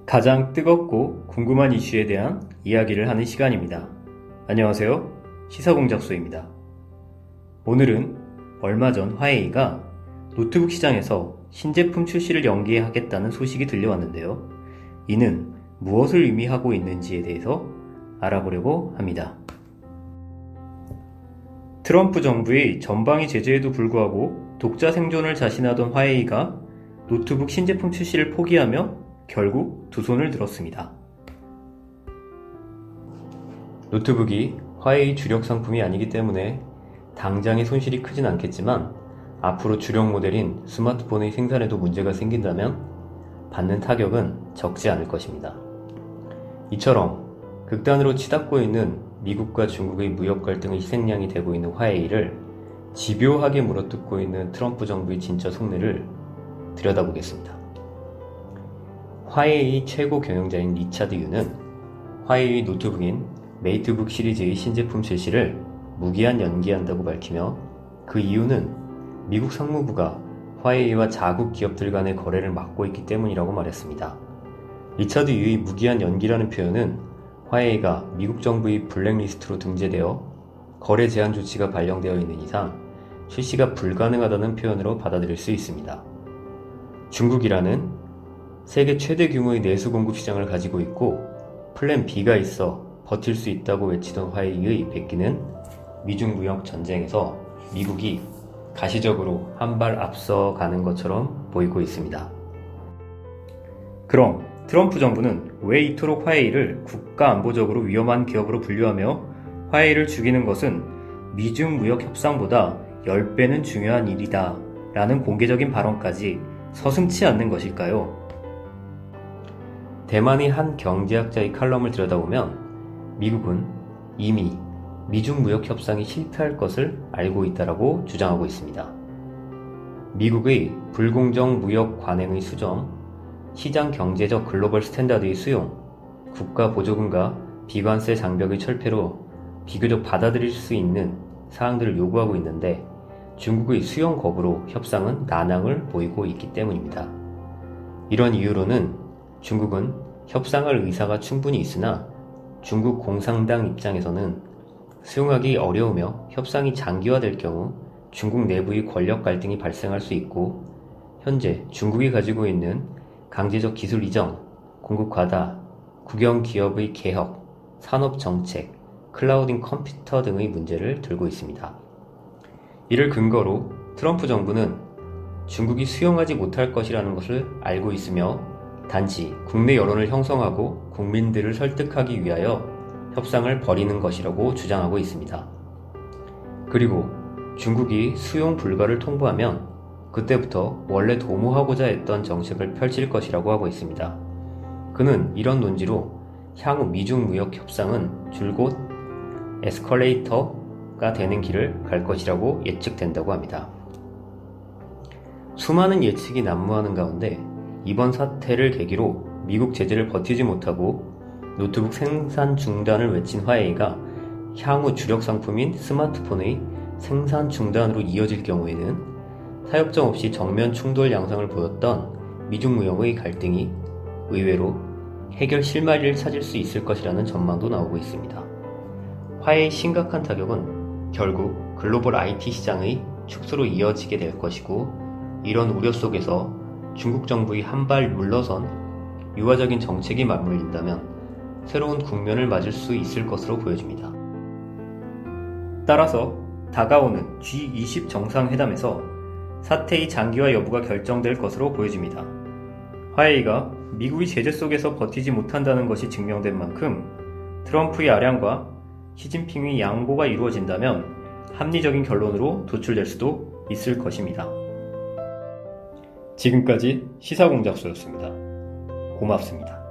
가장 뜨겁고 궁금한 이슈에 대한 이야기를 하는 시간입니다. 안녕하세요. 시사공작소입니다. 오늘은 얼마 전 화웨이가 노트북 시장에서 신제품 출시를 연기하겠다는 소식이 들려왔는데요. 이는 무엇을 의미하고 있는지에 대해서 알아보려고 합니다. 트럼프 정부의 전방위 제재에도 불구하고 독자 생존을 자신하던 화웨이가 노트북 신제품 출시를 포기하며 결국 두 손을 들었습니다. 노트북이 화웨이 주력 상품이 아니기 때문에 당장의 손실이 크진 않겠지만 앞으로 주력 모델인 스마트폰의 생산에도 문제가 생긴다면 받는 타격은 적지 않을 것입니다. 이처럼 극단으로 치닫고 있는 미국과 중국의 무역 갈등의 희생양이 되고 있는 화웨이를 집요하게 물어뜯고 있는 트럼프 정부의 진짜 속내를 들여다보겠습니다. 화웨이 최고 경영자인 리차드 유는 화웨이 노트북인 메이트북 시리즈의 신제품 출시를 무기한 연기한다고 밝히며 그 이유는 미국 상무부가 화웨이와 자국 기업들 간의 거래를 막고 있기 때문이라고 말했습니다. 리차드 유의 무기한 연기라는 표현은 화웨이가 미국 정부의 블랙리스트로 등재되어 거래 제한 조치가 발령되어 있는 이상 출시가 불가능하다는 표현으로 받아들일 수 있습니다. 중국이라는 세계 최대 규모의 내수 공급 시장을 가지고 있고 플랜 B가 있어 버틸 수 있다고 외치던 화웨이의 백기는 미중 무역 전쟁에서 미국이 가시적으로 한 발 앞서가는 것처럼 보이고 있습니다. 그럼 트럼프 정부는 왜 이토록 화웨이를 국가안보적으로 위험한 기업으로 분류하며 화웨이를 죽이는 것은 미중 무역 협상보다 10배는 중요한 일이다 라는 공개적인 발언까지 서슴지 않는 것일까요? 대만의 한 경제학자의 칼럼을 들여다보면 미국은 이미 미중 무역 협상이 실패할 것을 알고 있다고 주장하고 있습니다. 미국의 불공정 무역 관행의 수정, 시장 경제적 글로벌 스탠다드의 수용, 국가 보조금과 비관세 장벽의 철폐로 비교적 받아들일 수 있는 사항들을 요구하고 있는데 중국의 수용 거부로 협상은 난항을 보이고 있기 때문입니다. 이런 이유로는 중국은 협상할 의사가 충분히 있으나 중국 공산당 입장에서는 수용하기 어려우며 협상이 장기화될 경우 중국 내부의 권력 갈등이 발생할 수 있고 현재 중국이 가지고 있는 강제적 기술 이전, 공급 과다, 국영 기업의 개혁, 산업 정책, 클라우딩 컴퓨터 등의 문제를 들고 있습니다. 이를 근거로 트럼프 정부는 중국이 수용하지 못할 것이라는 것을 알고 있으며 단지 국내 여론을 형성하고 국민들을 설득하기 위하여 협상을 벌이는 것이라고 주장하고 있습니다. 그리고 중국이 수용 불가를 통보하면 그때부터 원래 도모하고자 했던 정책을 펼칠 것이라고 하고 있습니다. 그는 이런 논지로 향후 미중 무역 협상은 줄곧 에스컬레이터가 되는 길을 갈 것이라고 예측된다고 합니다. 수많은 예측이 난무하는 가운데 이번 사태를 계기로 미국 제재를 버티지 못하고 노트북 생산 중단을 외친 화웨이가 향후 주력 상품인 스마트폰의 생산 중단으로 이어질 경우에는 타협점 없이 정면 충돌 양상을 보였던 미중 무역의 갈등이 의외로 해결 실마리를 찾을 수 있을 것이라는 전망도 나오고 있습니다. 화웨이의 심각한 타격은 결국 글로벌 IT 시장의 축소로 이어지게 될 것이고 이런 우려 속에서 중국 정부의 한 발 물러선 유화적인 정책이 맞물린다면 새로운 국면을 맞을 수 있을 것으로 보여집니다. 따라서 다가오는 G20 정상회담에서 사태의 장기화 여부가 결정될 것으로 보여집니다. 화웨이가 미국의 제재 속에서 버티지 못한다는 것이 증명된 만큼 트럼프의 아량과 시진핑의 양보가 이루어진다면 합리적인 결론으로 도출될 수도 있을 것입니다. 지금까지 시사공작소였습니다. 고맙습니다.